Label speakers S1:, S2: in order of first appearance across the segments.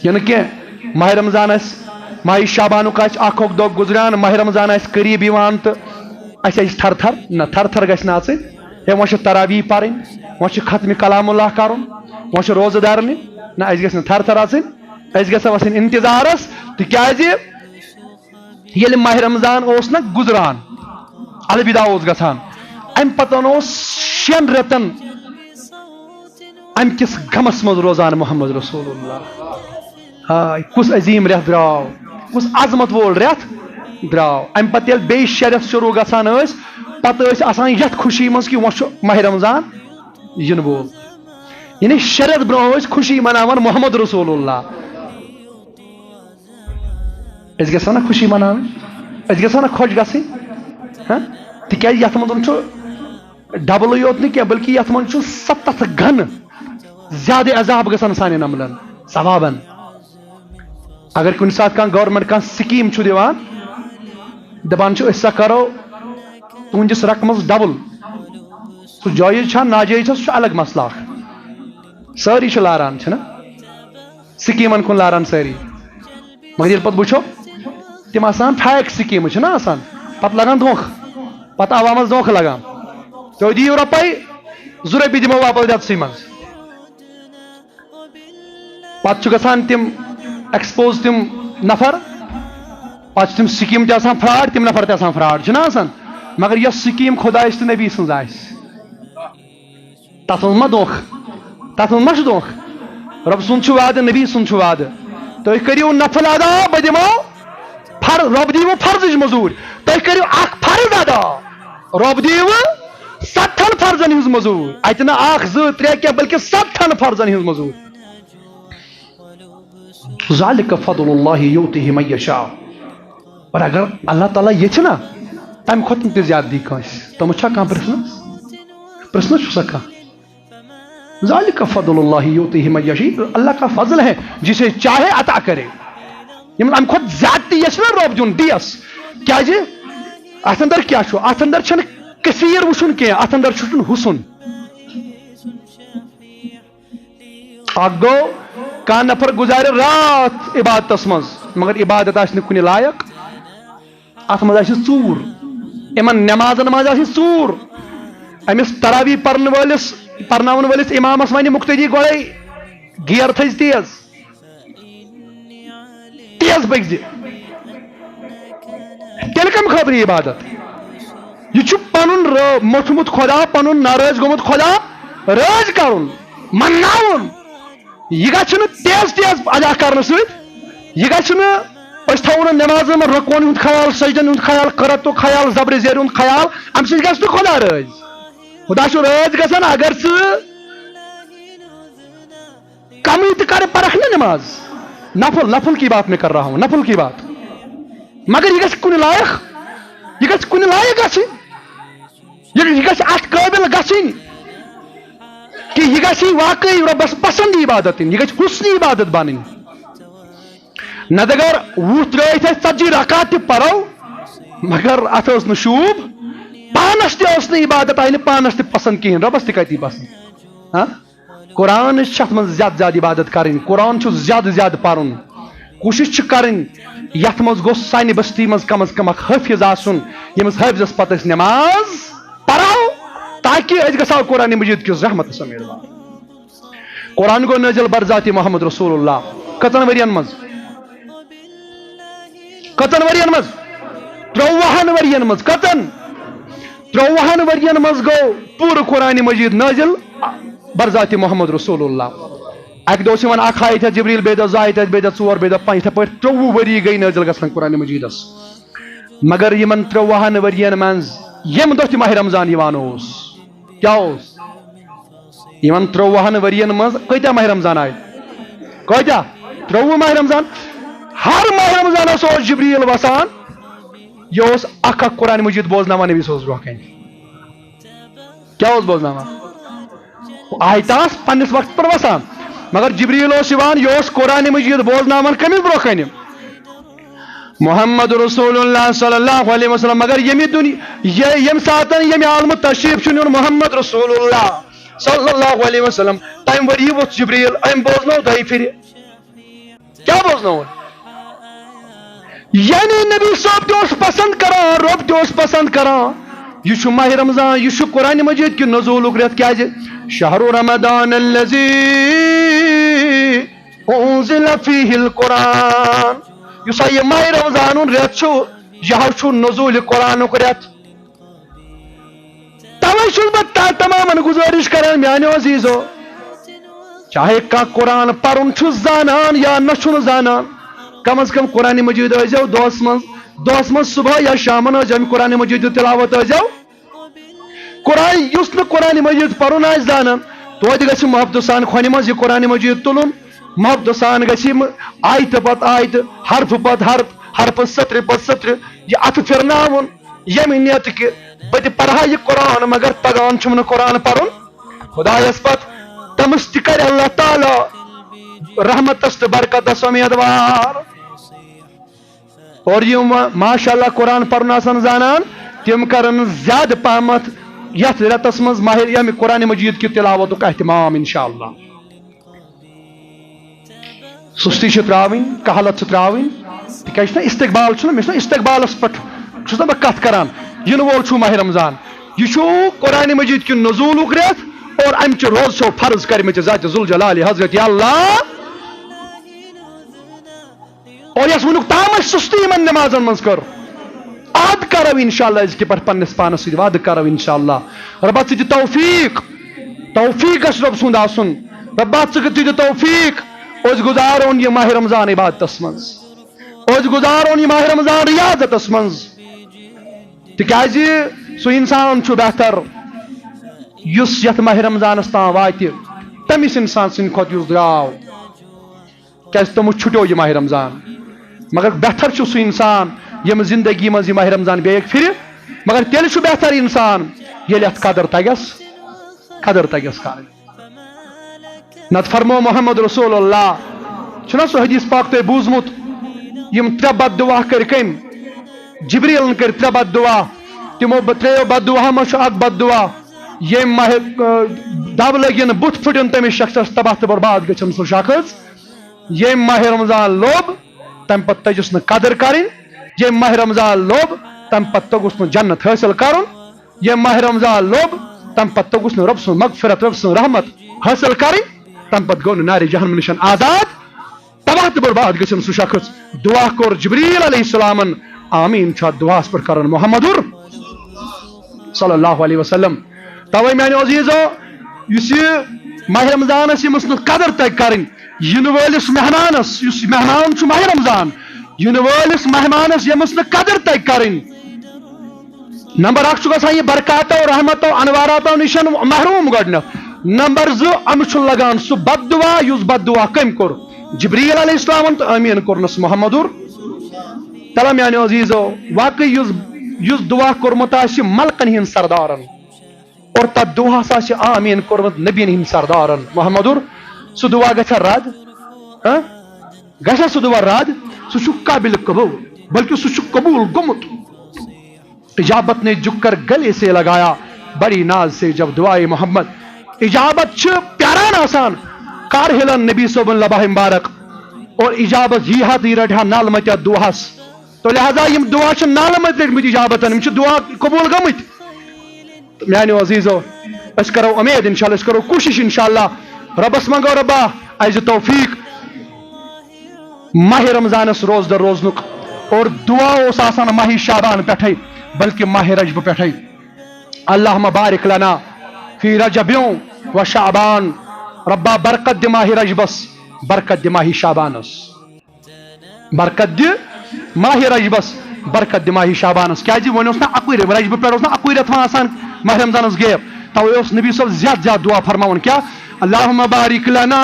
S1: یعنی کہ ماہ رمضان ماہ شابان اخ دہ گزران ماہ رمضان قریب یوان تو تھر تھر نہ تھر تھر گژھِ نہٕ آسٕنۍ ہے وۄنۍ تراویح پرٕنۍ وۄنۍ ختم کلام اللہ کرُن وۄنۍ روزٕ دار نہِ نہ اَسہِ گژھِ نہٕ تھر تھر آسٕنۍ اَسہِ گژھِ آسٕنۍ انتظارس تِکیازِ ییٚلہِ ماہ رمضان اوس نہ گزران الوداع اوس گژھان امہِ پتہٕ اوس 6 رٮ۪تن امہِ کِس غمس منٛز روزان محمد رسول اللہ ہاے کُس عظیٖم رٮ۪تھ درٛاو کُس عظمت وول رٮ۪تھ درٛاو امہِ پتہٕ ییٚلہِ بیٚیہِ 6 رٮ۪تھ شروٗع گژھان ٲسۍ پتہٕ ٲسۍ آسان یتھ خوشی منٛز کہِ وۄنۍ چھُ ماہ رمضان یِنہٕ وول یعنی 6 رٮ۪تھ برونٛہہ ٲسۍ خوشی مناوان محمد رسول اللہ أسۍ گژھو نا خوشی مناوٕنۍ أسۍ گژھو نا خۄش گژھٕنۍ تِکیازِ یتھ منٛز چھُ ڈبلٕے یوت نہٕ کینٛہہ بلکہِ یتھ منٛز چھُ 7 گنہٕ زیادٕ عذاب گژھان سانٮ۪ن عملن ثوابن اگر کُنہِ ساتہٕ کانٛہہ گورمنٹ کانٛہہ سکیٖم چھُ دِوان دپان چھُ أسۍ سا کرو تُہنٛدِس رقمس ڈبل سُہ جٲیز چھا ناجٲیز چھا سُہ چھُ الگ مسلہٕ اکھ سٲری چھِ لاران چھِنہ سکیٖمن کُن لاران سٲری مگر ییٚلہِ پتہٕ وٕچھو تِم آسان فیک سکیٖمہٕ چھِنہ آسان پتہٕ لگان دھوکہٕ پتہٕ عوامس دھوکہٕ لگان تُہۍ دِیِو رۄپے 2 رۄپیہِ دِمو واپس رٮ۪تسٕے منٛز پتہٕ چھُ گژھان تِم ایکسپوز تِم نفر پتہٕ چھِ تِم سکیٖم تہِ آسان فراڈ تِم نفر تہِ آسان فراڈ چھِنہ آسان مگر یۄس سکیٖم خۄدایس تہٕ نبی سٕنٛز آسہِ تتھ منٛز ما دھوکہٕ تتھ منٛز ما چھُ دھوکہٕ رۄب سُنٛد چھُ وعدٕ نبی سُنٛد چھُ وعدٕ تُہۍ کٔرِو نفل ادا بہٕ دِمو رۄب دِیوٕ فرضٕچ موٚزوٗرۍ تُہۍ کٔرِو اکھ فرض ادا رۄب دِیوٕ 7 فرضن ہٕنٛز موٚزوٗرۍ اتہِ نہٕ 1 2 3 کینٛہہ بلکہِ 7 فرضن ہٕنٛز موٚزوٗرۍ ذالِکَ فضل اللہ یؤتیہ من یشاء اور اگر اللہ تعالیٰ یژھِ نا تمہِ کھۄتہٕ تہِ زیادٕ دی کٲنٛسہِ تٔمِس چھا کانٛہہ پرژھنس چھُسا کانٛہہ ذالِکَ فضل اللہ یؤتیہ من یشاء اللہ کا فضل ہے جسے چاہے عطا کرے ییٚمِس امہِ کھۄتہٕ زیادٕ تہِ یژھِ نا رۄب دیُن دِیس کیازِ اتھ اندر کیاہ چھُ اتھ اندر چھنہٕ کثیٖر وٕچھُن کینٛہہ اتھ اندر چھُ وٕچھُن حُسن اکھ گوٚو کانٛہہ نفر گُزارِ راتھ عبادتس منٛز مگر عبادت آسہِ نہٕ کُنہِ لایق اتھ منٛز آسہِ ژوٗر یِمن نٮ۪مازن منٛز آسہِ ژوٗر أمِس تراویح پرناون وٲلِس امامس ونہِ مُقتدی گۄڈے گیر تھٔز تیز پٔکزِ تیٚلہِ کمہِ خٲطرٕ عبادت یہ چھُ پنُن موٚٹھمُت خۄدا پنُن ناراض گوٚمُت خۄدا رٲضۍ کرُن منناوُن یہ گژھِ نہٕ تیز ادا کرنہٕ سۭتۍ یہ گژھِ نہٕ أسۍ تھاوو نہٕ نٮ۪مازن منٛز رکوٗعن ہُنٛد خیال سجدن ہُنٛد خیال قراتُک خیال زبرِ زیرِ ہُنٛد خیال امہِ سۭتۍ گژھِ نہٕ خۄدا رٲضۍ خۄدا چھُ رٲضۍ گژھان اگر ژٕ کمٕے تہِ کرِ پرکھ نا نٮ۪ماز نفل کی بات میں کر رہا ہوں نفل کی بات مگر یہ گژھِ کُنہِ لایق یہ گژھِ کُنہِ لایق گژھٕنۍ یہ گژھِ اتھ قٲبِل گژھٕنۍ کہ یہ گژھِ واقعی رۄبس پسند عبادت یہ گژھِ حسنی عبادت بنٕنۍ نتہٕ اگر 20 ترٲیِتھ أسۍ 40 رکعت تہِ پرو مگر اتھ ٲس نہٕ شوٗب پانس تہِ ٲس نہٕ عبادت آیہِ نہٕ پانس تہِ پسند کہیٖنۍ رۄبس تہِ کتہِ پسند قرآن چھِ اتھ منٛز زیادٕ زیادٕ عبادت کرٕنۍ قرآن چھُ زیادٕ زیادٕ پرُن کوٗشش چھِ کرٕنۍ یتھ منٛز گوٚژھ سانہِ بستی منٛز کم از کم اکھ حٲفظ آسُن ییٚمِس حٲفظس پتہٕ أسۍ نٮ۪ماز پرو تاکہ أسۍ گژھو قرآن مجید کِس رحمتس امیدوار قرآن گوٚو نٲزِل برذاتِ محمد رسول اللہ کٔژن ؤرین منٛز 53 ؤرین منٛز کٔژن 53 ؤرین منٛز گوٚو پوٗرٕ قرآن مجید نٲزِل برذاتِ محمد رسول اللہ اکہِ دۄہ اوس یِوان اکھ آیت جبریل بیٚیہِ دۄہ 2 آیت بیٚیہِ دۄہ 4 بیٚیہِ دۄہ 5 یِتھے پٲٹھۍ 23 ؤری گٔے نٲزِل گژھان قرآن مجیدس مگر یِمن 53 ؤرین منٛز ییٚمہِ دۄہ تہِ ماہ رمضان یِوان اوس کیاہ اوس یِمن 53 ؤرین منٛز کۭتیاہ ماہ رمضان آیہِ کۭتیاہ 23 ماہ رمضان ہر ماہ رمضانس اوس جبریل وسان یہ اوس اکھ قرآن مجید بوزناوان نبی صٲبس برونٛہہ کنہِ کیاہ اوس بوزناوان آیتہٕ آسہٕ پننِس وقتس پٮ۪ٹھ وسان مگر جبریل اوس یِوان یہِ اوس قرآن مجید بوزناوان کٔمِس برونٛہہ کنہِ محمد رسول اللہ صلی اللہ علیہ وسلم مگر ییٚمہِ ساتہٕ ییٚمہِ عالمہٕ تشریف چھُ نیُن محمد رسول اللہ صلی اللہ علیہ وسلم تمہِ ؤری ووٚتھ جبریل أمۍ بوزنو 2 پھِرِ بوزنو یعنی نبی صاحب تہ پسند کران رب تہ پسند کران یہ ماہ رمضان یہ قرآن مجید کہ نزول رت کیا شہر رمضان الذی انزل فیہ القرآن اس یہ ماہ رمضان رت یہ نزول قرآن رت توے چھس بہ تمام گزارش کران میانو عزیزو چاہے قرآن پرن زانان یا نہ زانان کم از کم قرآن مجید ازو دہس من صبح یا شام قرآن مجید تلاوت ازو قرآن اس قرآن مجید پرن زانان توتہ گژھِ محبت سان کھۄنہِ منٛز یہ قرآن مجید تلن محبت سان گژھِ آیت پتہ آیت حرف پتہ حرف سطر پتہ سطر یہ اتھ پھرناون ییٚمہِ نیت کہ بہٕ تہِ پرہا یہ قرآن مگر تگان چھُم نہٕ قرآن پرن خدایس پتہٕ تمس تہ کر اللہ تعالی رحمتس تو برکتس امیدوار اور یم ماشاء اللہ قرآن پرن آسان زانان تم کرن زیادہ پہمت یتھ رتس مز ماہر یم قرآن مجید کی تلاوت کا اہتمام انشاءاللہ سستی تراوین کہلت تراوین تکیاز استقبال چھنا استقبالس پہ چھس نا بہ کت کران ین وول چھو ماہ رمضان یہ چھو قرآن مجید کی نزول رت اور امچ روز چھو فرض کرمت ذات ذوالجلال حضرت اللہ اور یس ونک تام سستی من نمازن من کر عاد کرو انشاءاللہ اس کے پر پنس پانس سی وعد کرو انشاءاللہ ربات سے توفیق اس رب سند آسن ربات سے توفیق اس گزارون یہ ماہ رمضان عبادت من اس گزارون یہ ماہ رمضان ریاضت من تکیاز سو انسان چھو بہتر یس یت ماہ رمضانس تام وات تمس انسان سن کھت یس دراو کیاز تمو چھٹو یہ ماہ رمضان مگر بہتر چھ سو انسان یم زندگی مز یہ ماہ رمضان بیک پھر مگر تیل چھ بہتر انسان یل ات قدر تگس کر نت فرمو محمد رسول اللہ چھنا سو حدیث پاک تو بوزمت یم ترے بد دعا کر کم جبریل کر ترے بد دعا تمو تریو بد دعا مش اک بد دعا یہ ماہ دب لگن بت پھٹن تمس شخص تباہ تو برباد گھن سہ شخص یہ ماہ رمضان لوب تم پتہ تجس ن قدر کریں یہ ماہ رمضان لوب تم پتہ گوس ن جنت حاصل کرن یہ ماہ رمضان لوب تم پتہ گوس ن رب سن مغفرت رب سن رحمت حاصل کریں تم پتہ گو نار جہنم نشن آزاد تباہ تو برباد گھن سہ شخص دعا کور جبریل علیہ السلام آمین چھا دعا پر کرن محمد صلی اللہ علیہ وسلم توے میانو عزیزو اس ماہ رمضان یمس قدر تک کریں ین ولس مہمانس اس مہمان چھ ماہ رمضان ین ولس مہمانس یمس قدر تک کریں نمبر اک گژھان یہ برکاتو رحمتو انواراتو نشن محروم گۄڈنیتھ نمبر زٕ امس چھ لگان سہ بد دعا یس بد دعا کم کور جبریل علیہ السلام تو امین کورنس محمد تلا میانو عزیزو واقعی یس دعا کورمت ملکن ہند سردارن اور تب دعا ہسا آمین کورمت نبین ہند سردارن محمد سہ دعا گھا رد گھا سہ دعا رد سہ قابل قبول بلکہ سہ قبول گمت اجابت نے جھک کر گلے سے لگایا بڑی ناز سے جب دعائے محمد اجابت پیاران آسان کار ہلن نبی صوبن لباہ مبارک اور اجابت یہ ہاتھ یہ رٹھا نال مت دعاس تو لہذا یم دعا نال مت رٹمت اجابت دعا قبول گمت میانو عزیزو اس کرو امید انشاءاللہ اس کرو کوشش انشاءاللہ ربس منگو ربا ایز توفیق ماہ رمضانس روز در روزنک اور دعا اس آسان ماہ شعبان پٹھے بلکہ ماہ رجب پٹھے اللہم بارک لنا فی رجبیوں و شعبان ربا برکت دی ماہ رجبس برکت دی ماہ شعبانس برکت دی ماہ رجبس برکت دی ماہ شعبانس کیا جی ون نا اکوئی رجب پہ نا اکوئی رت آسان ماہ رمضانس گیپ توے نبی صاحب زیادہ زیادہ دعا فرماون کیا اللہم بارک لنا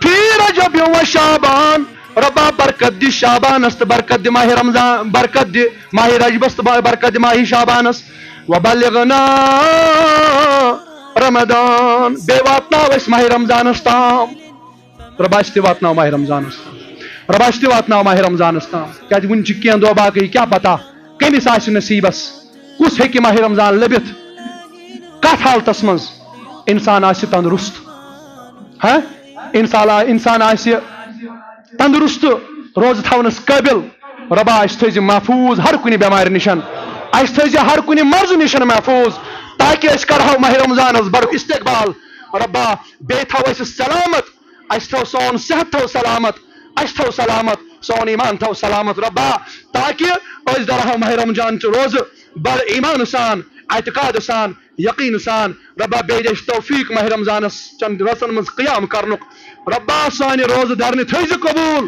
S1: فی رجب و شعبان ربا برکت دی شعبانس برکت دی ماہ رمضان برکت دی ماہ رجبس برکت دی ماہ شعبانس وبلغنا رمضان بے واتناو اس ماہ رمضانس تام ربا استی واتناو ماہ رمضانس تام ربا استی واتناو ماہ رمضانس تام کیا ون کین دو باقی کیا پتا کمس آس نصیبس کس ہیکہ ماہ رمضان لبت کت حالتس مز انسان آس تندرست انسان آس تندرست روز تھونس قابل ربا اس تھز محفوظ ہر کن بیمار نشن اس تھز ہر کن مرض نشن محفوظ تاکہ اس کرہو ماہ رمضان بڑ استقبال ربا بے تھو اس سلامت اس تھو سون صحت تھو سلامت اس تھو سلامت سون ایمان تھو سلامت ربا تاکہ اس درہو ماہ رمضان چ روز بڑ ایمان سان اعتقاد سان یقین سان ربا بے دش توفیق ماہ رمضانس چند رسن من قیام کرنک ربا سان روز درن تھز قبول